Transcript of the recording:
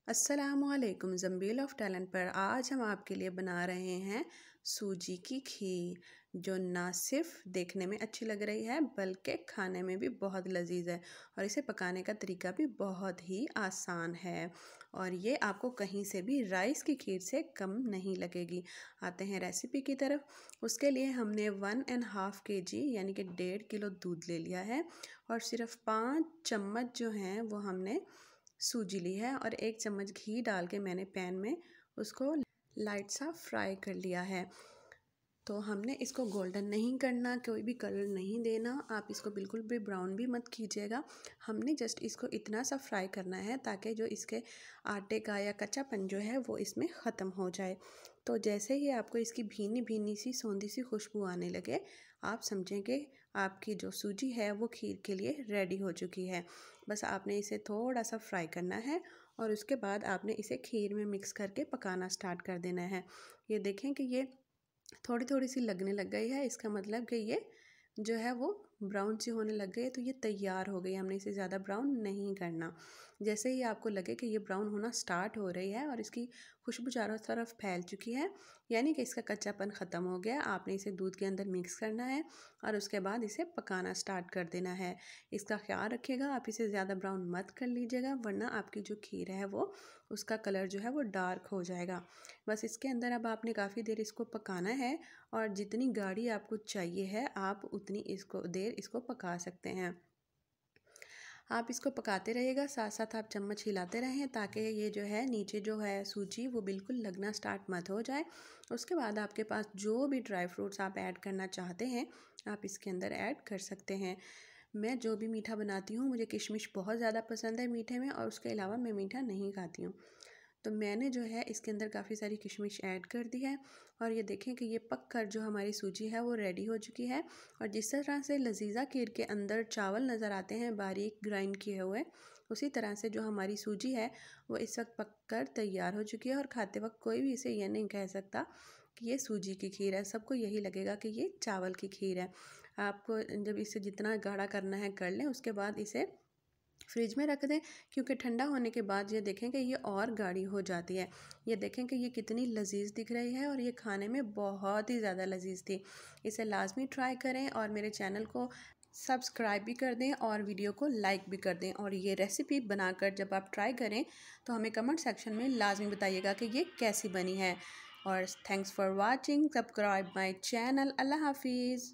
अस्सलामुअलैकुम। ज़म्बील of talent पर आज हम आपके लिए बना रहे हैं सूजी की खीर, जो ना सिर्फ देखने में अच्छी लग रही है बल्कि खाने में भी बहुत लजीज है। और इसे पकाने का तरीका भी बहुत ही आसान है और ये आपको कहीं से भी राइस की खीर से कम नहीं लगेगी। आते हैं रेसिपी की तरफ। उसके लिए हमने 1.5 kg यानी कि 1.5 किलो दूध ले लिया है और सिर्फ 5 चम्मच जो हैं वो हमने सूजी ली है और 1 चम्मच घी डाल के मैंने पैन में उसको लाइट सा फ्राई कर लिया है। तो हमने इसको गोल्डन नहीं करना, कोई भी कलर नहीं देना, आप इसको बिल्कुल भी ब्राउन भी मत कीजिएगा। हमने जस्ट इसको इतना सा फ्राई करना है ताकि जो इसके आटे का या कच्चापन जो है वो इसमें ख़त्म हो जाए। तो जैसे ही आपको इसकी भीनी भीनी सी सौंधी सी खुशबू आने लगे, आप समझेंगे आपकी जो सूजी है वो खीर के लिए रेडी हो चुकी है। बस आपने इसे थोड़ा सा फ्राई करना है और उसके बाद आपने इसे खीर में मिक्स करके पकाना स्टार्ट कर देना है। ये देखें कि ये थोड़ी थोड़ी सी लगने लग गई है, इसका मतलब कि ये जो है वो ब्राउन सी होने लग गई है, तो ये तैयार हो गई। हमने इसे ज़्यादा ब्राउन नहीं करना। जैसे ही आपको लगे कि ये ब्राउन होना स्टार्ट हो रही है और इसकी खुशबू चारों तरफ फैल चुकी है, यानी कि इसका कच्चापन ख़त्म हो गया, आपने इसे दूध के अंदर मिक्स करना है और उसके बाद इसे पकाना स्टार्ट कर देना है। इसका ख्याल रखिएगा, आप इसे ज़्यादा ब्राउन मत कर लीजिएगा, वरना आपकी जो खीर है वो उसका कलर जो है वो डार्क हो जाएगा। बस इसके अंदर अब आपने काफ़ी देर इसको पकाना है और जितनी गाढ़ी आपको चाहिए है आप उतनी इसको पका सकते हैं। आप इसको पकाते रहिएगा, साथ साथ आप चम्मच हिलाते रहें ताकि ये जो है नीचे जो है सूजी वो बिल्कुल लगना स्टार्ट मत हो जाए। उसके बाद आपके पास जो भी ड्राई फ्रूट्स आप ऐड करना चाहते हैं आप इसके अंदर ऐड कर सकते हैं। मैं जो भी मीठा बनाती हूँ मुझे किशमिश बहुत ज़्यादा पसंद है मीठे में, और उसके अलावा मैं मीठा नहीं खाती हूँ, तो मैंने जो है इसके अंदर काफ़ी सारी किशमिश ऐड कर दी है। और ये देखें कि ये पक कर जो हमारी सूजी है वो रेडी हो चुकी है। और जिस तरह से लजीज़ा खीर के अंदर चावल नज़र आते हैं बारीक ग्राइंड किए हुए, उसी तरह से जो हमारी सूजी है वो इस वक्त पक कर तैयार हो चुकी है। और खाते वक्त कोई भी इसे ये नहीं कह सकता कि ये सूजी की खीर है, सबको यही लगेगा कि ये चावल की खीर है। आपको जब इसे जितना गाढ़ा करना है कर लें, उसके बाद इसे फ्रिज में रख दें, क्योंकि ठंडा होने के बाद ये देखें कि ये और गाढ़ी हो जाती है। ये देखें कि ये कितनी लजीज दिख रही है और ये खाने में बहुत ही ज़्यादा लजीज थी। इसे लाजमी ट्राई करें और मेरे चैनल को सब्सक्राइब भी कर दें और वीडियो को लाइक भी कर दें। और ये रेसिपी बनाकर जब आप ट्राई करें तो हमें कमेंट सेक्शन में लाजमी बताइएगा कि ये कैसी बनी है। और thanks for watching, subscribe my channel. अल्लाह हाफिज़।